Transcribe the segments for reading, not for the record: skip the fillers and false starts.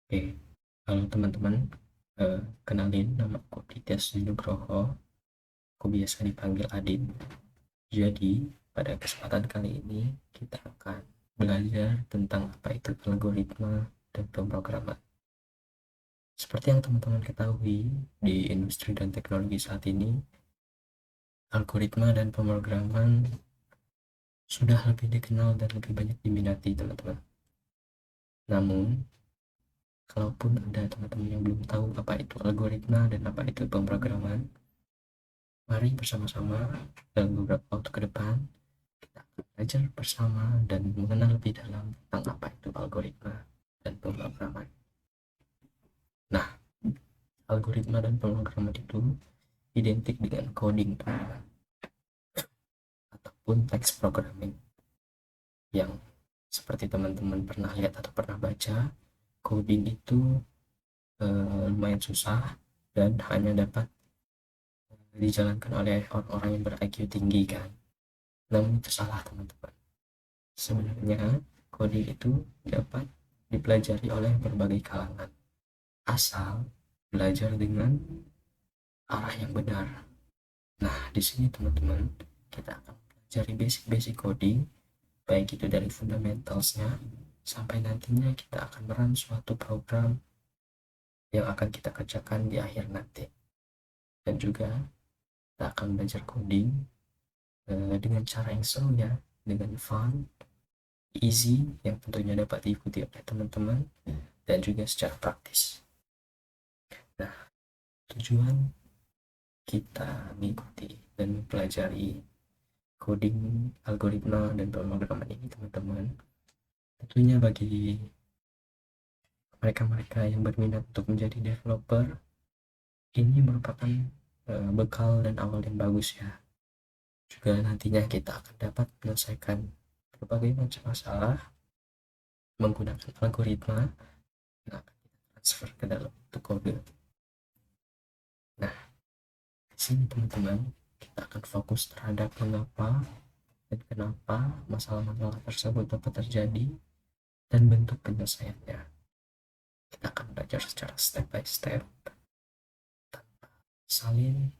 Oke, halo teman-teman. Kenalin, nama aku Titis Nugroho. Aku biasa dipanggil Adit. Jadi, pada kesempatan kali ini kita akan belajar tentang apa itu algoritma dan pemrograman. Seperti yang teman-teman ketahui, di industri dan teknologi saat ini, algoritma dan pemrograman sudah lebih dikenal dan lebih banyak diminati, teman-teman. Namun, kalaupun ada teman-teman yang belum tahu apa itu algoritma dan apa itu pemrograman, mari bersama-sama dalam beberapa waktu ke depan kita akan belajar bersama dan mengenal lebih dalam tentang apa itu algoritma dan pemrograman. Nah, algoritma dan pemrograman itu identik dengan coding, teman-teman, ataupun text programming yang seperti teman-teman pernah lihat atau pernah baca. Coding itu lumayan susah dan hanya dapat dijalankan oleh orang-orang yang ber-IQ tinggi, kan. Namun itu salah, teman-teman. Sebenarnya coding itu dapat dipelajari oleh berbagai kalangan, asal belajar dengan arah yang benar. Nah, di sini teman-teman, kita akan pelajari basic-basic coding, baik itu dari fundamentalsnya sampai nantinya kita akan merun suatu program yang akan kita kerjakan di akhir nanti. Dan juga kita akan belajar coding dengan cara yang seru, ya, dengan fun, easy, yang tentunya dapat diikuti oleh teman-teman, dan juga secara praktis. Nah, tujuan kita mengikuti dan mempelajari coding, algoritma, dan pemrograman ini, teman-teman, tentunya bagi mereka-mereka yang berminat untuk menjadi developer, ini merupakan bekal dan awal yang bagus, ya. Juga nantinya kita akan dapat menyelesaikan berbagai macam masalah menggunakan algoritma yang akan kita transfer ke dalam bentuk kode. Nah, di sini teman-teman, kita akan fokus terhadap mengapa dan kenapa masalah-masalah tersebut dapat terjadi dan bentuk penyelesaiannya. Kita akan belajar secara step by step, salin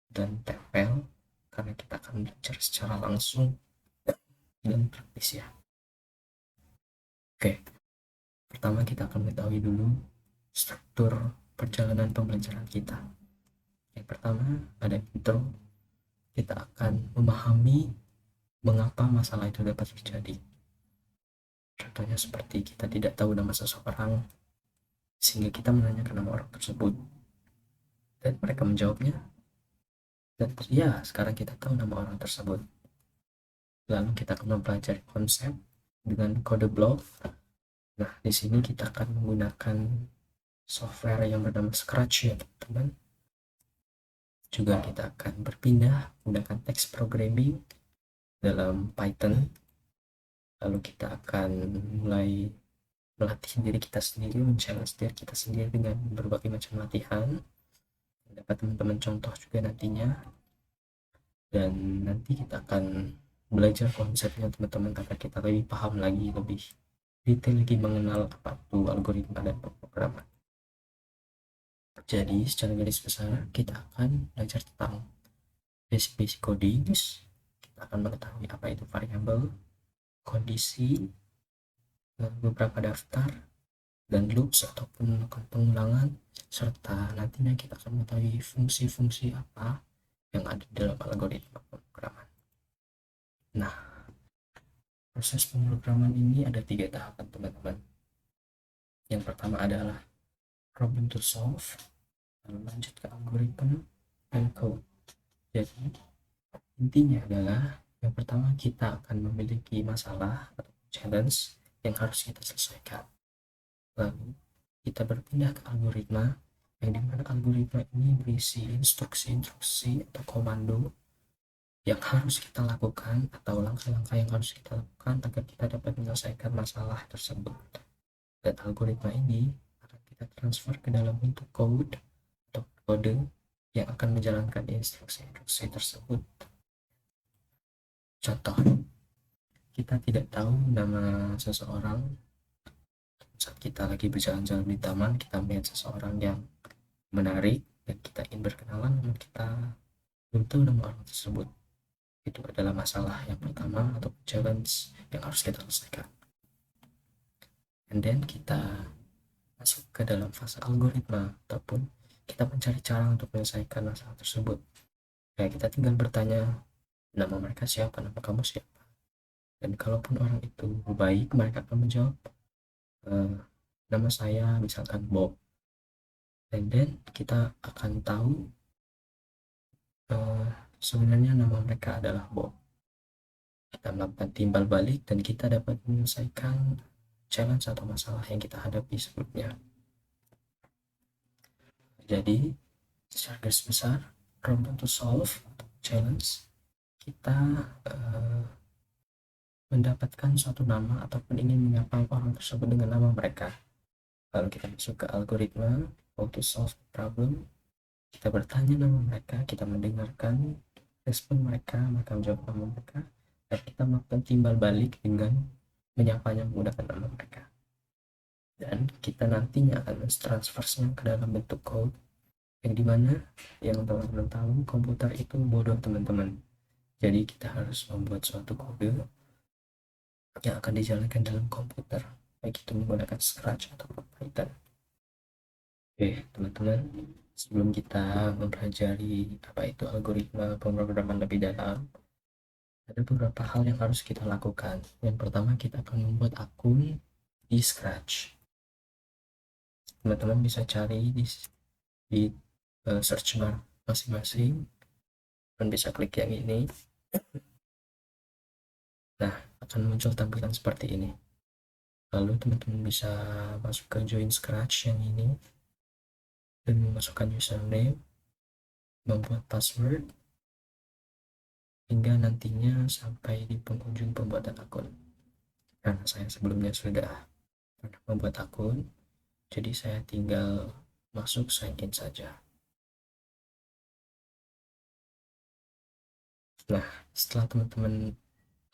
dan tempel, karena kita akan belajar secara langsung dan praktis, ya. Oke, pertama kita akan mengetahui dulu struktur perjalanan pembelajaran kita. Yang pertama ada intro. Kita akan memahami mengapa masalah itu dapat terjadi. Contohnya seperti kita tidak tahu nama seseorang, sehingga kita menanyakan nama orang tersebut dan mereka menjawabnya, dan ya, sekarang kita tahu nama orang tersebut. Lalu kita akan mempelajari konsep dengan kode block. Nah, di sini kita akan menggunakan software yang bernama Scratch, ya, teman-teman. Juga kita akan berpindah menggunakan text programming dalam Python. Lalu kita akan mulai melatih diri kita sendiri, men-challenge diri kita sendiri dengan berbagai macam latihan. Dapat teman-teman contoh juga nantinya. Dan nanti kita akan belajar konsepnya, teman-teman, agar kita lebih paham lagi, lebih detail lagi mengenal apa itu algoritma dan pemrograman. Jadi secara garis besar kita akan belajar tentang basic coding. Kita akan mengetahui apa itu variabel, kondisi, beberapa daftar, dan loops ataupun melakukan pengulangan, serta nantinya kita akan mengetahui fungsi-fungsi apa yang ada di dalam algoritma pemrograman. Nah, proses pemrograman ini ada 3 tahapan, teman-teman. Yang pertama adalah problem to solve, lalu lanjut ke algoritma dan code. Jadi intinya adalah yang pertama kita akan memiliki masalah atau challenge yang harus kita selesaikan. Lalu kita berpindah ke algoritma, yang dimana algoritma ini berisi instruksi-instruksi atau komando yang harus kita lakukan atau langkah-langkah yang harus kita lakukan agar kita dapat menyelesaikan masalah tersebut. Dan algoritma ini akan kita transfer ke dalam bentuk code atau kode yang akan menjalankan instruksi-instruksi tersebut. Contoh, kita tidak tahu nama seseorang, saat kita lagi berjalan-jalan di taman, kita melihat seseorang yang menarik dan kita ingin berkenalan, namun kita belum tahu nama orang tersebut. Itu adalah masalah yang pertama atau challenge yang harus kita selesaikan. And then kita masuk ke dalam fase algoritma ataupun kita mencari cara untuk menyelesaikan masalah tersebut. Kayak kita tinggal bertanya, nama mereka siapa, nama kamu siapa. Dan kalaupun orang itu baik, mereka akan menjawab, nama saya misalkan Bob. And then kita akan tahu sebenarnya nama mereka adalah Bob. Kita melakukan timbal balik dan kita dapat menyelesaikan challenge atau masalah yang kita hadapi sebelumnya. Jadi secara garis besar, problem to solve atau challenge, kita mendapatkan suatu nama ataupun ingin menyapa orang tersebut dengan nama mereka. Lalu kita masuk ke algoritma, how to solve the problem. Kita bertanya nama mereka, kita mendengarkan respon mereka, mereka menjawab nama mereka, dan kita melakukan timbal balik dengan menyapanya menggunakan nama mereka. Dan kita nantinya akan mentransfernya ke dalam bentuk code, yang dimana yang teman-teman tahu komputer itu bodoh teman-teman. Jadi kita harus membuat suatu kode yang akan dijalankan dalam komputer, baik itu menggunakan Scratch atau Python. Oke teman-teman, sebelum kita mempelajari apa itu algoritma pemrograman lebih dalam, ada beberapa hal yang harus kita lakukan. Yang pertama, kita akan membuat akun di Scratch. Teman-teman bisa cari di search bar masing-masing dan bisa klik yang ini. Nah, akan muncul tampilan seperti ini. Lalu teman-teman bisa masuk ke join Scratch yang ini dan memasukkan username, membuat password, hingga nantinya sampai di penghujung pembuatan akun. Karena saya sebelumnya sudah pernah membuat akun, jadi saya tinggal masuk sign in saja. Nah, setelah teman-teman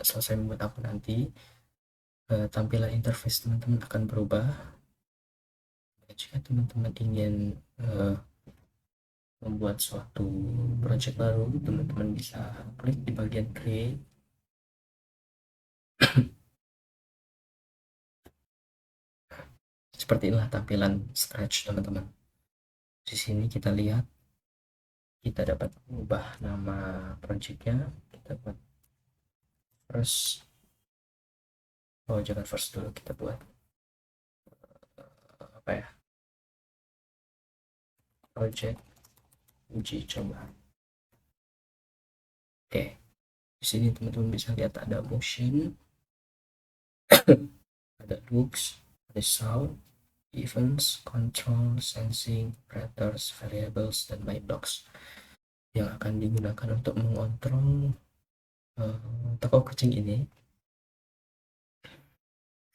selesai membuat akun nanti, tampilan interface teman-teman akan berubah. Jika teman-teman ingin membuat suatu project baru, teman-teman bisa klik di bagian create. Seperti inilah tampilan Scratch teman-teman. Di sini kita lihat kita dapat mengubah nama projectnya. Kita buat first, jangan first dulu, kita buat apa ya, project uji coba. Oke, di sini teman-teman bisa lihat ada motion, ada looks, ada sound, events, control, sensing, operators, variables, dan my blocks yang akan digunakan untuk mengontrol toko kucing ini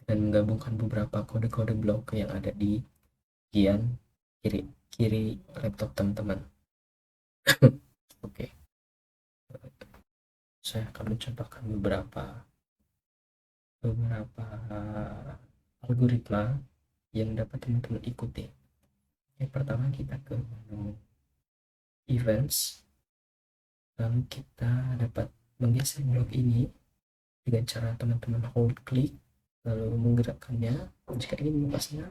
dan menggabungkan beberapa kode-kode blok yang ada di bagian kiri laptop teman-teman. Oke, saya akan mencontohkan beberapa algoritma yang dapat teman-teman ikuti. Yang pertama, kita ke menu events, lalu kita dapat menggeser blok ini dengan cara teman-teman hold klik lalu menggerakkannya. Jika ingin melepasnya,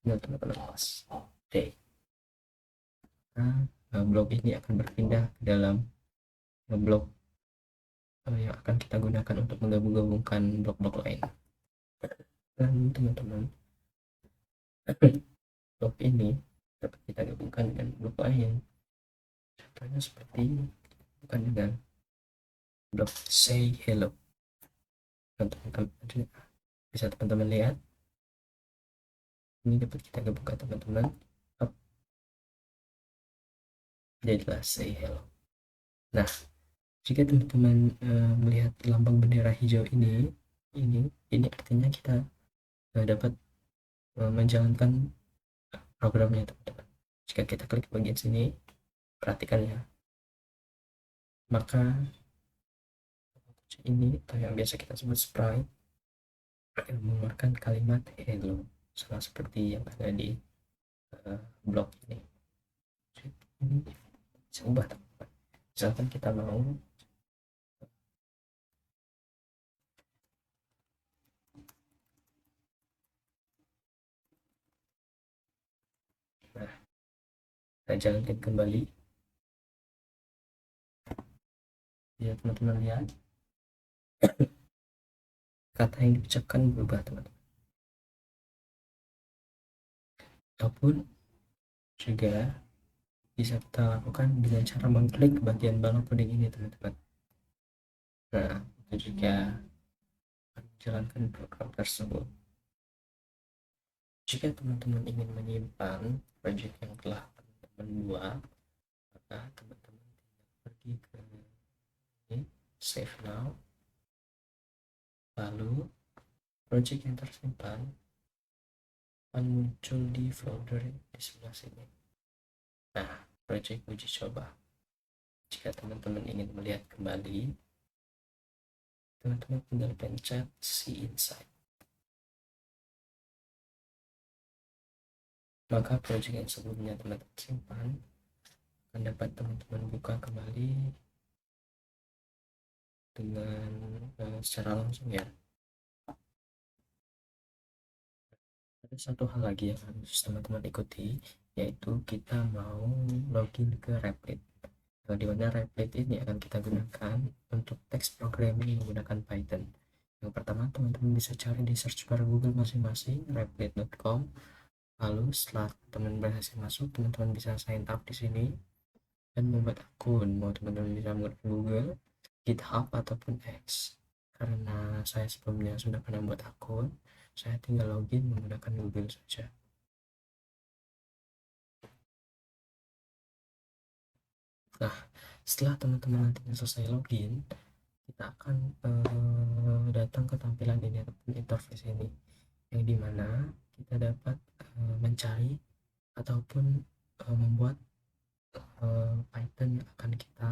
teman-teman lepas. Oke, nah, blok ini akan berpindah ke dalam blok yang akan kita gunakan untuk menggabung-gabungkan blok-blok lain. Dan teman-teman, blok ini dapat kita gabungkan dengan blok lain. Contohnya seperti ini, bukan dengan blok say hello. Teman-teman bisa teman-teman lihat, ini dapat kita gabungkan teman-teman, jadilah say hello. Nah, jika teman-teman melihat lambang bendera hijau ini artinya kita dapat menjalankan programnya teman-teman. Jika kita klik bagian sini, perhatikan ya, maka ini atau yang biasa kita sebut sprite akan mengeluarkan kalimat hello sama seperti yang ada di blog ini. Ini bisa ubah teman-teman. Misalkan kita mau kita jalankan kembali ya teman-teman, lihat kata yang diucapkan berubah teman-teman. Ataupun juga bisa kita lakukan dengan cara mengklik bagian balon kuning ini teman-teman. Nah, itu juga menjalankan program tersebut. Jika teman-teman ingin menyimpan project yang telah teman-teman buat, maka teman-teman pergi ke ini, save now, lalu project yang tersimpan akan muncul di folder di sebelah sini. Nah, project uji coba. Jika teman-teman ingin melihat kembali, teman-teman tinggal pencet see inside. Maka project yang sebelumnya teman-teman simpan akan dapat teman-teman buka kembali dengan secara langsung ya. Ada satu hal lagi yang harus teman-teman ikuti, yaitu kita mau login ke Replit. Nah, di mana Replit ini akan kita gunakan untuk text programming menggunakan Python. Yang pertama, teman-teman bisa cari di search bar Google masing-masing, replit.com. Lalu setelah teman berhasil masuk, teman-teman bisa sign up di sini dan membuat akun. Mau teman-teman bisa menggunakan Google, GitHub ataupun X. Karena saya sebelumnya sudah pernah buat akun, saya tinggal login menggunakan Google saja. Nah, setelah teman-teman nanti selesai login, kita akan datang ke tampilan ini ataupun interface ini, yang dimana kita dapat mencari ataupun membuat Python yang akan kita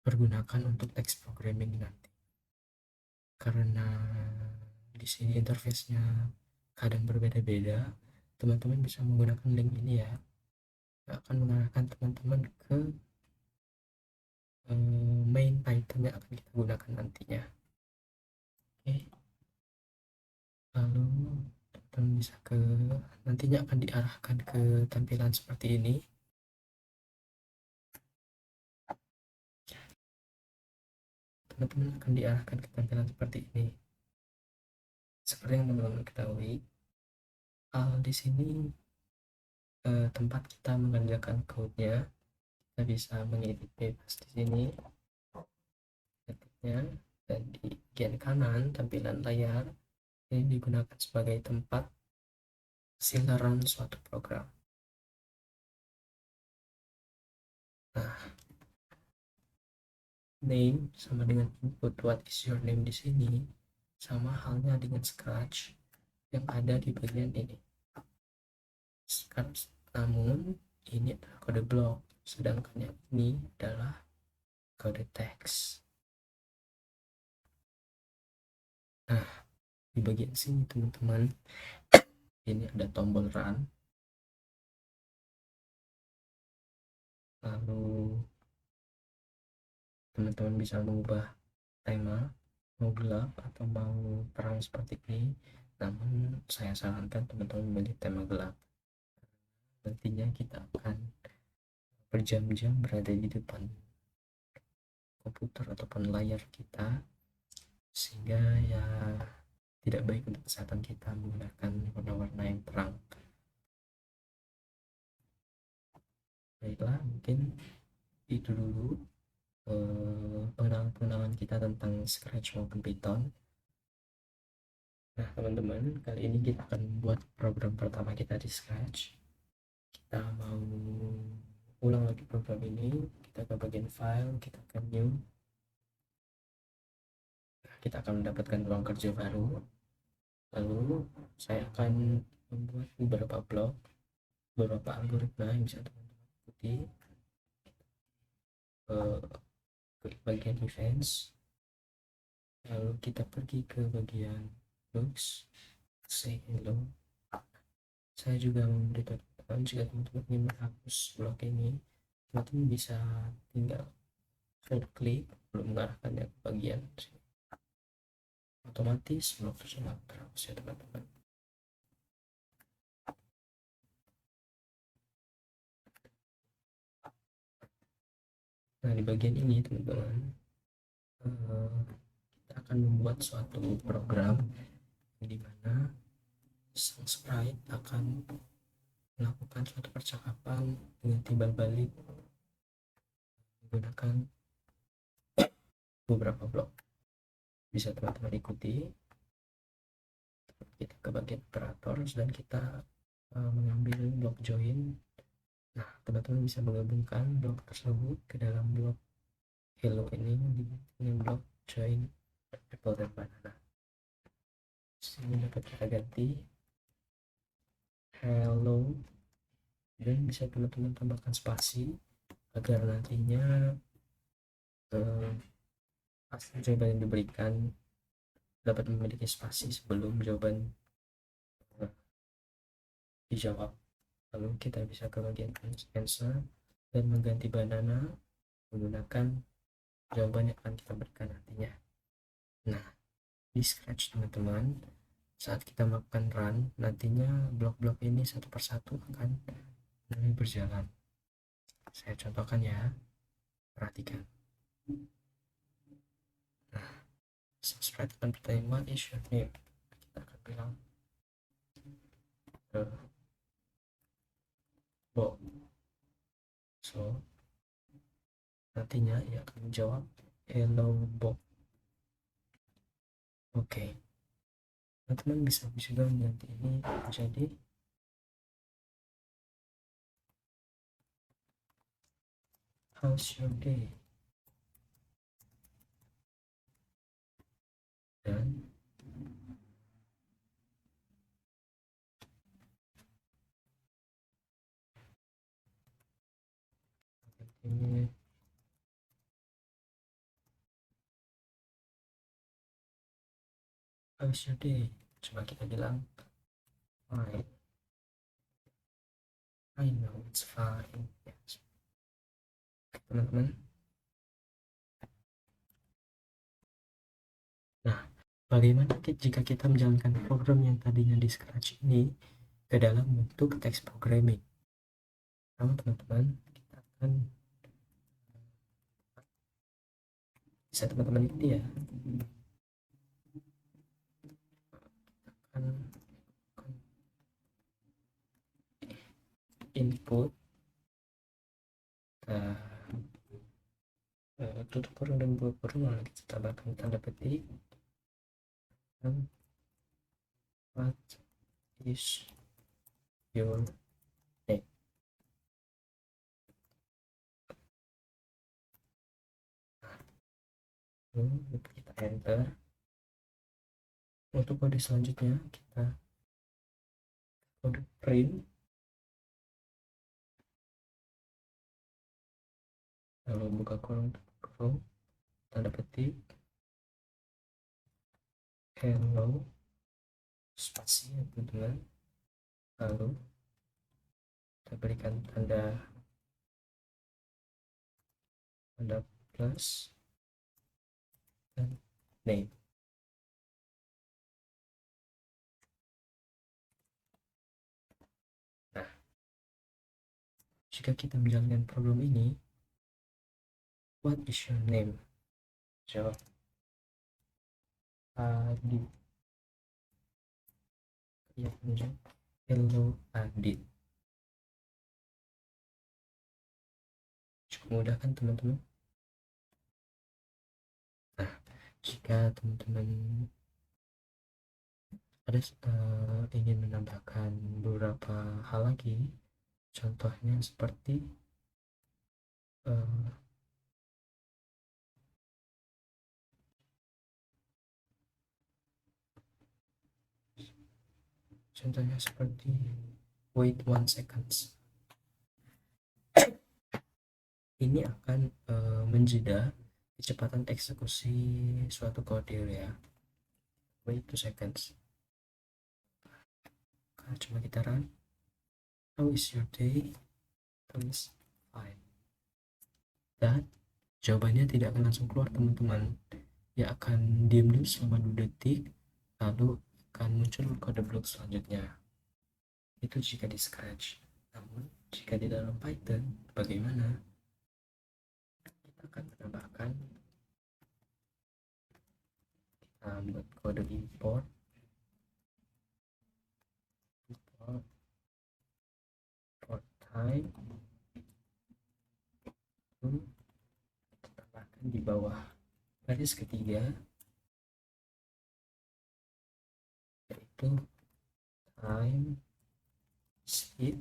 pergunakan untuk text programming nanti. Karena di sini interface-nya kadang berbeda-beda, teman-teman bisa menggunakan link ini ya, akan mengarahkan teman-teman ke main Python yang akan kita gunakan nantinya. Oke, lalu teman-teman bisa ke, nantinya akan diarahkan ke tampilan seperti ini. Teman-teman akan diarahkan ke tampilan seperti ini. Seperti yang teman-teman ketahui, di sini tempat kita mengerjakan code-nya, kita bisa mengedit bebas di sini ketiknya, dan di bagian kanan tampilan layar ini digunakan sebagai tempat silaran suatu program. Nah, name sama dengan input what is your name di sini sama halnya dengan Scratch yang ada di bagian ini. Scratch, namun ini adalah kode blok, sedangkan yang ini adalah kode teks. Nah, di bagian sini teman-teman, ini ada tombol run, lalu teman-teman bisa mengubah tema, mau gelap atau mau terang seperti ini. Namun saya sarankan teman-teman memilih tema gelap, nantinya kita akan berjam-jam berada di depan komputer ataupun layar kita, sehingga ya tidak baik untuk kesehatan kita menggunakan warna-warna yang terang. Baiklah, mungkin itu dulu pengenalan kita tentang Scratch maupun Python. Nah teman-teman, kali ini kita akan membuat program pertama kita di Scratch. Kita mau ulang lagi program ini, kita ke bagian file, kita ke new, kita akan mendapatkan ruang kerja baru. Lalu saya akan membuat beberapa blok, beberapa algoritma yang bisa teman-teman ikuti. Ke bagian events, lalu kita pergi ke bagian looks, say hello, Saya juga memberitahu teman-teman, jika teman-teman ingin menghapus blog ini, teman-teman bisa tinggal klik belum mengarahkannya ke bagian sini, otomatis blog tersebut terhapus ya teman-teman. Nah, di bagian ini teman-teman, kita akan membuat suatu program di mana sang sprite akan melakukan suatu percakapan dengan timbal balik menggunakan beberapa blok. Bisa teman-teman ikuti. Kita ke bagian operator dan kita mengambil blok join. Nah, teman-teman bisa menggabungkan blok tersebut ke dalam blok hello ini dengan blok join apple dan banana. Sini dapat kita ganti hello, dan bisa teman-teman tambahkan spasi agar nantinya hasil jawaban yang diberikan dapat memiliki spasi sebelum jawaban dijawab. Lalu kita bisa ke bagian answer dan mengganti banana menggunakan jawaban yang akan kita berikan nantinya. Nah, di Scratch teman-teman, saat kita melakukan run, nantinya blok-blok ini satu persatu akan mulai berjalan. Saya contohkan ya, perhatikan. Nah, subscribe akan bertanya, what is your name? Kita akan bilang Bob. So, nantinya ia akan menjawab hello Bob. Oke. Teman-teman bisa juga mengganti ini menjadi how's your day? Dan ini how's your day? Coba kita bilang fine. I know it's fine. Yes. Teman-teman. Nah, bagaimana jika kita menjalankan program yang tadinya di Scratch ini ke dalam bentuk text programming? Pertama teman-teman, kita akan bisa teman-teman ikuti ya. Akan input tutup kurung dan buka kurung, lalu kita tambahkan tanda petik. What is your name? Lalu kita enter. Untuk kode selanjutnya kita kode print, lalu buka kurung tanda petik hello spasi ya teman-teman, lalu kita berikan tanda plus dan name. Nah, jika kita menjalankan program ini, what is your name? Jawab Adi. Ya, hello Adi. Cukup mudah kan teman-teman? Nah, jika teman-teman ada ingin menambahkan beberapa hal lagi, contohnya seperti wait 1 seconds. Ini akan menjeda kecepatan eksekusi suatu kode ya. Wait 2 seconds. Coba kita run. how is your day, tulis fine. Dan jawabannya tidak akan langsung keluar teman-teman, ya akan diam dulu selama 2 detik, lalu akan muncul kode blok selanjutnya. Itu jika di Scratch. Namun jika di dalam Python bagaimana? Kita akan menambahkan, kita buat kode import type, lalu kita tambahkan di bawah baris ketiga, yaitu time speed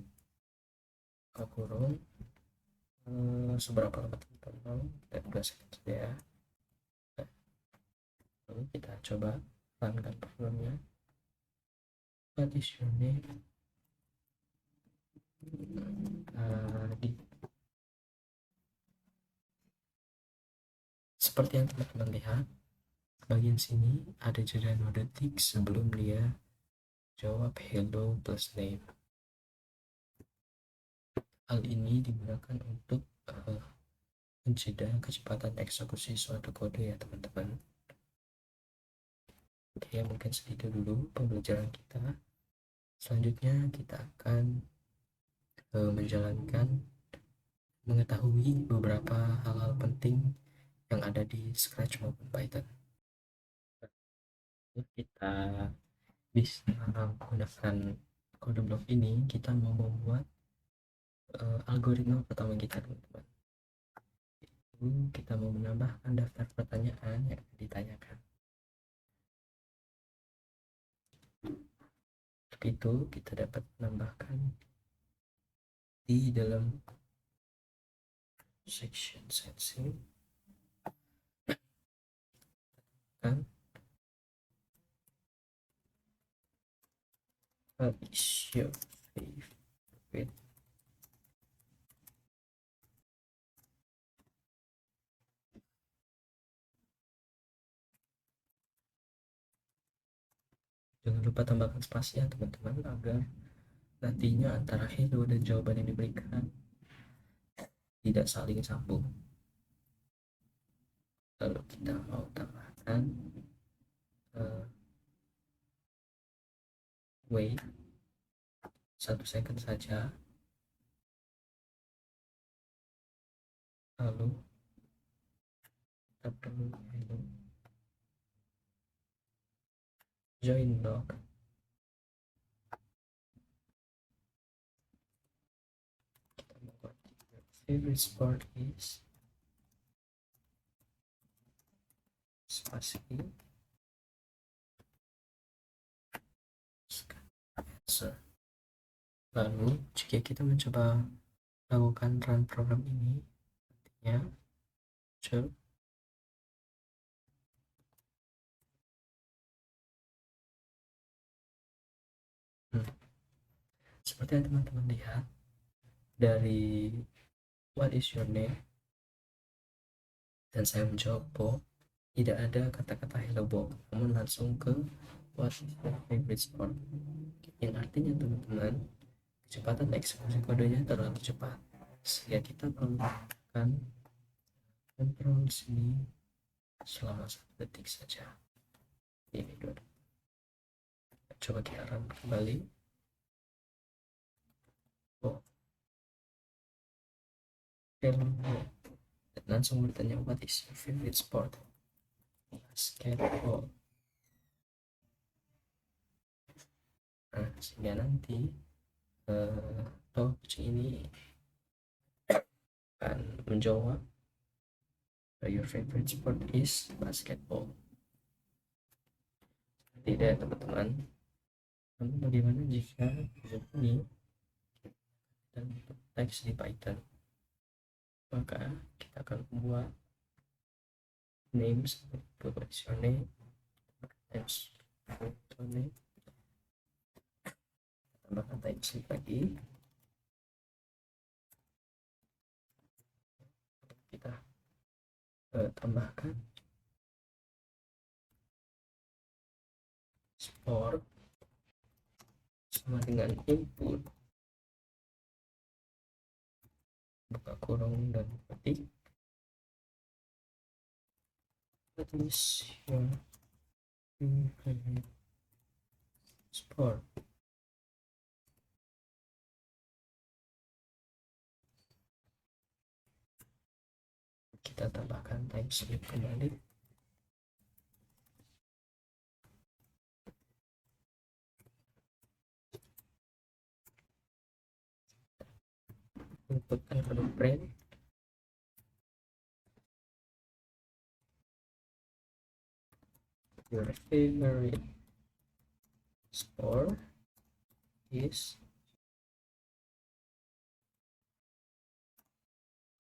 kurung seberapa lama teman-teman, kita 2 second saja ya. Lalu kita coba runkan programnya. What is your name? Seperti yang teman-teman lihat, bagian sini ada jeda 2 detik sebelum dia jawab hello plus name. Hal ini digunakan untuk mencegah kecepatan eksekusi suatu kode ya teman-teman. Oke, mungkin segitu dulu pembelajaran kita. Selanjutnya kita akan menjalankan, mengetahui beberapa hal-hal penting yang ada di Scratch maupun Python. Kita bisa menggunakan kode blok ini, kita mau membuat algoritma pertama kita teman-teman. Kita mau menambahkan daftar pertanyaan yang ditanyakan. Untuk itu kita dapat menambahkan di dalam section sensing kan what is your favorite jangan lupa tambahkan spasi ya teman-teman, agar nantinya antara hello dan jawaban yang diberikan tidak saling sambung. Lalu kita mau tambahkan wait 1 second saja, lalu kita perlu hello join log. Kita membuat favorite sport is spasi answer. Lalu jika kita mencoba lakukan run program ini, nantinya muncul seperti yang teman-teman lihat dari what is your name dan saya menjawab Bob, tidak ada kata-kata hello Bob, namun langsung ke what is your favorite sport, yang artinya teman-teman kecepatan eksekusi kodenya terlalu cepat sehingga kita perlu melakukan kontrol sini selama 1 detik saja. Ini dulu. Coba kita run kembali. Hello Bob, dan langsung bertanya what is your favorite sport, basketball. Nah, sehingga nanti kucing ini akan menjawab your favorite sport is basketball. Tidak teman-teman, namun bagaimana jika ini dan teks di Python, maka kita akan membuat name seperti name times name, tambahkan type lagi, kita tambahkan sport sama dengan input buka kurung dan ketik what is your favorite sport. Kita tambahkan time slip kembali. Inputkan kode print. Your favorite sport is,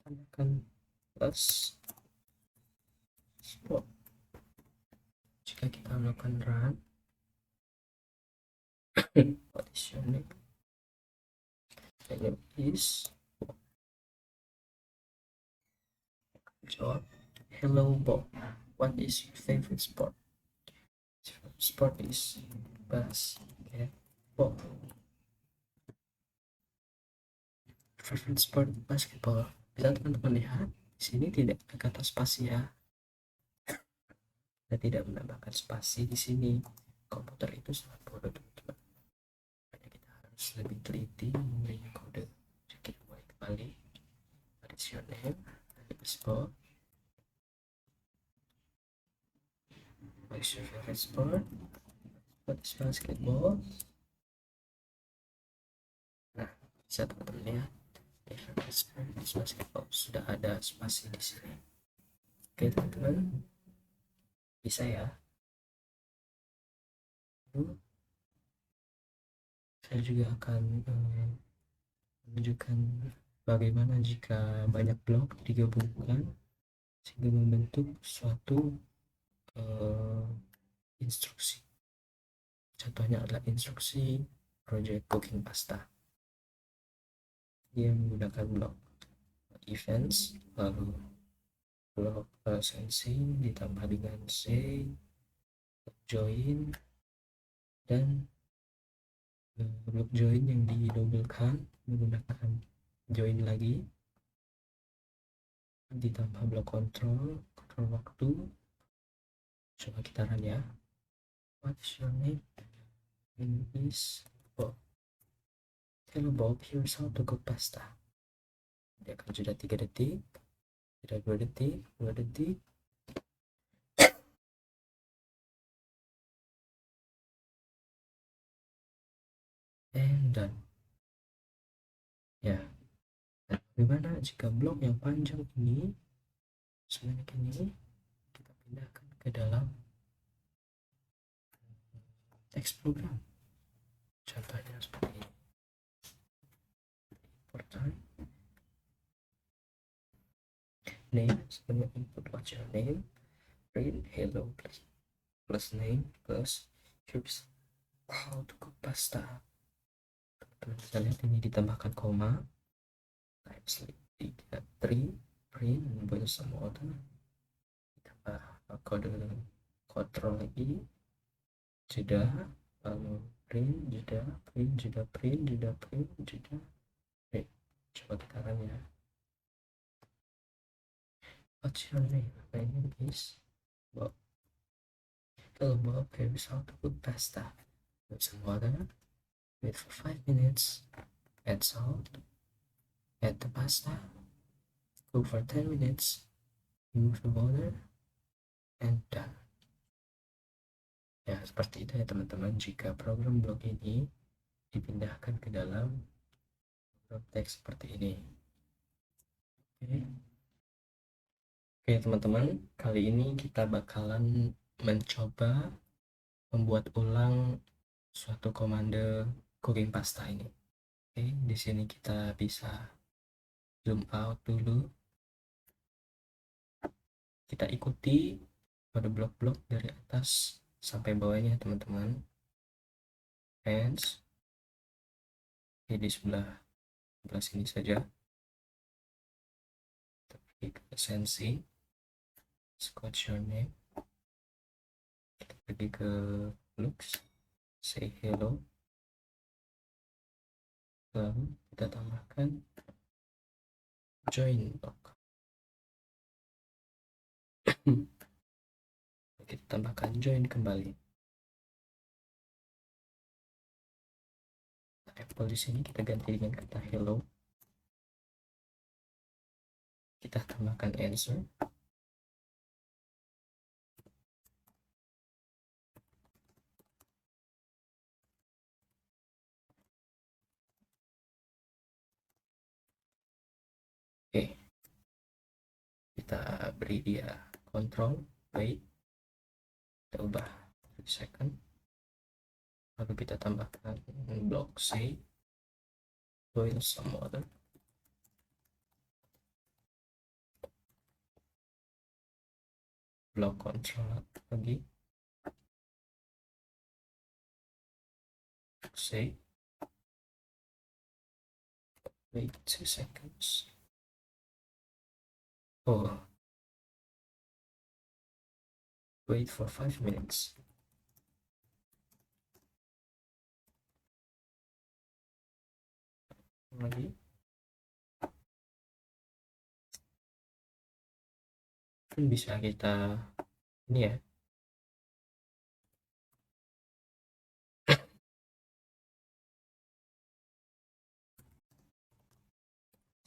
tambahkan plus sport. Jika kita melakukan run, what is your name? My name is, jawab, hello Bob, what is your favorite sport? Sport is basketball. Favorite sport basketball. Bisa teman-teman lihat di sini tidak ada kata spasi ya. Kita tidak menambahkan spasi di sini. Komputer itu sangat bodoh teman-teman. Makanya kita harus lebih teliti memberinya kode. Jadi kita mulai kembali. What is your name? Sport. What is your favorite sport? What is basketball? Nah, bisa teman-teman lihat. Favorite sport is basketball. Sudah ada spasi di sini. Oke teman-teman, bisa ya. Saya juga akan menunjukkan bagaimana jika banyak blok digabungkan sehingga membentuk suatu instruksi. Contohnya adalah instruksi project cooking pasta. Dia menggunakan blok events, lalu blok sensing ditambah dengan say, join, dan blok join yang didobelkan menggunakan join lagi, ditambah blok kontrol waktu. Coba kita run ya. What's your name? My name is Bob. Hello Bob, here's how to cook pasta. Dia akan jeda 3 detik, jeda 2 detik, 2 detik. And done. Ya. Dan bagaimana jika blok yang panjang ini sebanyak ini kita pindahkan ke dalam teks program. Contohnya seperti ini. Important name sebagai input, what's your name, print hello plus name plus here's how to cook pasta. Teman-teman bisa lihat ini ditambahkan koma, time slip 3 print boil some water, ditambah kode kontrol lagi, jeda, lalu print jeda print jeda print jeda print jeda. Coba kita run ya. What's your name? My name is Bob. Hello Bob, here's how to cook pasta. Put some water, wait for 5 minutes, add salt, add the pasta, cook for 10 minutes, remove the water, and done. Ya, seperti itu ya teman-teman jika program blok ini dipindahkan ke dalam program teks seperti ini. Oke teman-teman, kali ini kita bakalan mencoba membuat ulang suatu komando cooking pasta ini. Oke, di sini kita bisa zoom out dulu. Kita ikuti pada blok-blok dari atas sampai bawahnya teman-teman. Hands. Oke, di sebelah sini saja. Kita pergi ke sensing. What's your name? Kita pergi ke looks. Say hello. Lalu kita tambahkan join block. Kita tambahkan join kembali. Apple di sini kita ganti dengan kata hello. Kita tambahkan answer. Oke, kita beri dia control wait, kita ubah second, lalu kita tambahkan block say join some other, block control lagi, say wait 2 seconds. Oh, wait for 5 minutes. Lagi kan bisa kita ini ya,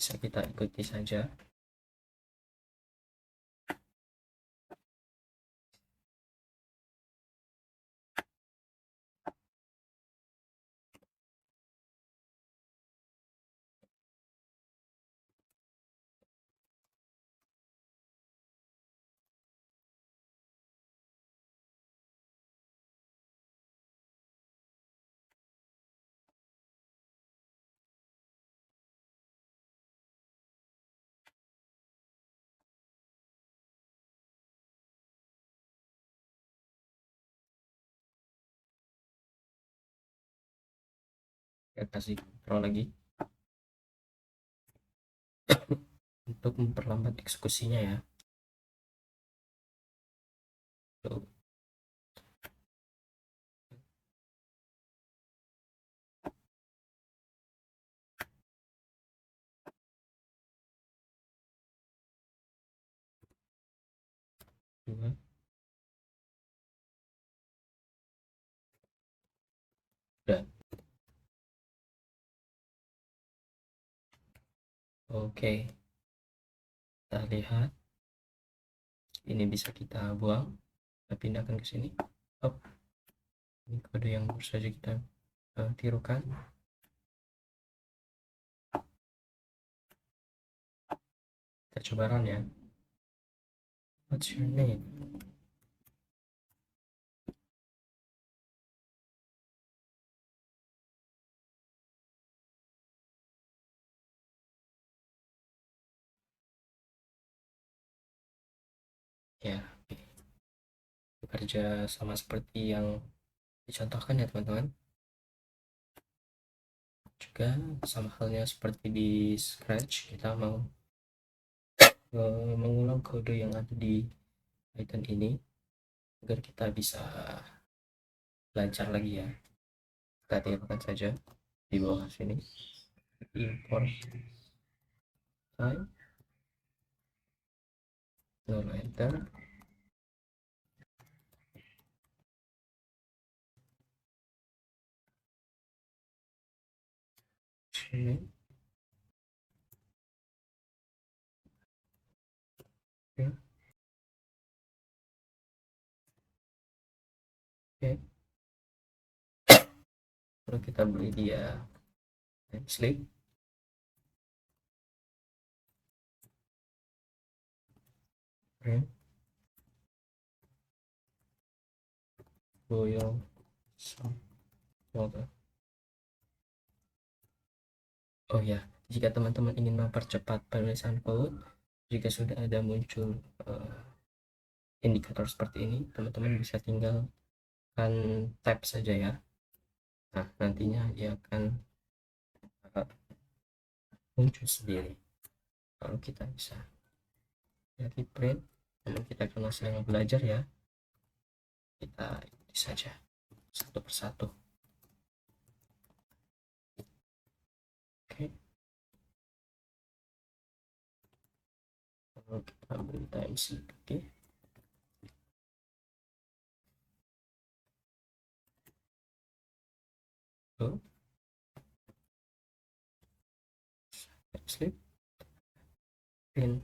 bisa kita ikuti saja. Kita kasih control lagi untuk memperlambat eksekusinya ya. Tuh. Dua. Udah. Oke, kita lihat ini bisa kita buang, kita pindahkan ke sini. Oh, ini kode yang baru saja kita tirukan. Kita coba run ya. What's your name? Ya, bekerja sama seperti yang dicontohkan ya teman-teman. Juga sama halnya seperti di Scratch, kita mau mengulang kode yang ada di Python ini agar kita bisa lancar lagi ya. Kita tirukan saja di bawah sini, import time, lalu enter. Sini. Oke. Oke. Lalu kita beri dia time sleep. Oke. Boil some water. Oh ya, jika teman-teman ingin mempercepat penulisan code, jika sudah ada muncul indikator seperti ini, teman-teman bisa tinggal kan tab saja ya. Nah, nantinya dia akan muncul sendiri. Lalu kita bisa dari print, namun kita karena sedang belajar ya, kita ikuti saja satu persatu. Oke. kita beri timestamp. Oke. Oh, timestamp pin.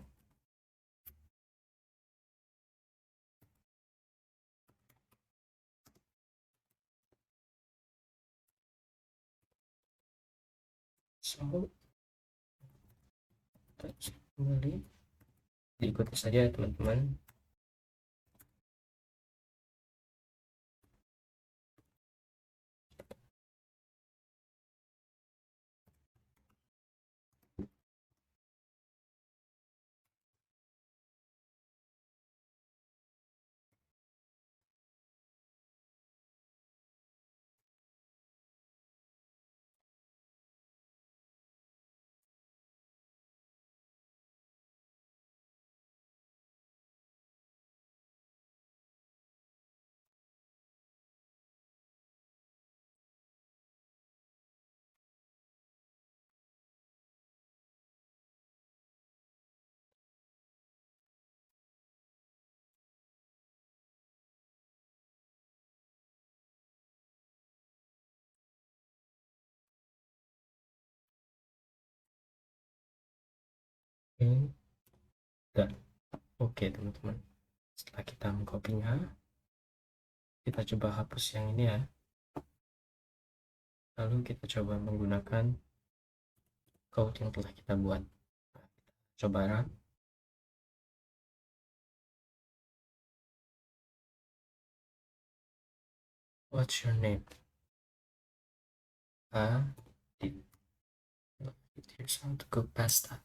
So, kembali diikuti saja teman-teman. Oke, dan oke teman-teman, setelah kita mengkopinya, kita coba hapus yang ini ya. Lalu kita coba menggunakan code yang telah kita buat. Coba run. What's your name? Did teach how to cook pasta.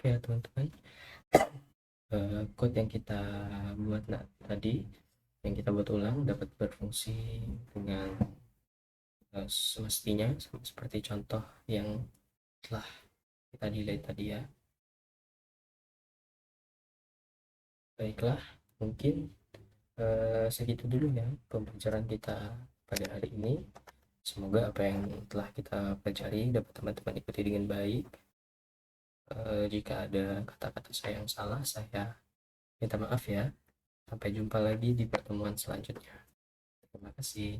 Oke teman-teman, code yang kita buat tadi, yang kita buat ulang dapat berfungsi dengan semestinya, sama seperti contoh yang telah kita delete tadi ya. Baiklah, mungkin segitu dulu ya pembelajaran kita pada hari ini. Semoga apa yang telah kita pelajari dapat teman-teman ikuti dengan baik. Jika ada kata-kata saya yang salah, saya minta maaf ya. Sampai jumpa lagi di pertemuan selanjutnya. Terima kasih.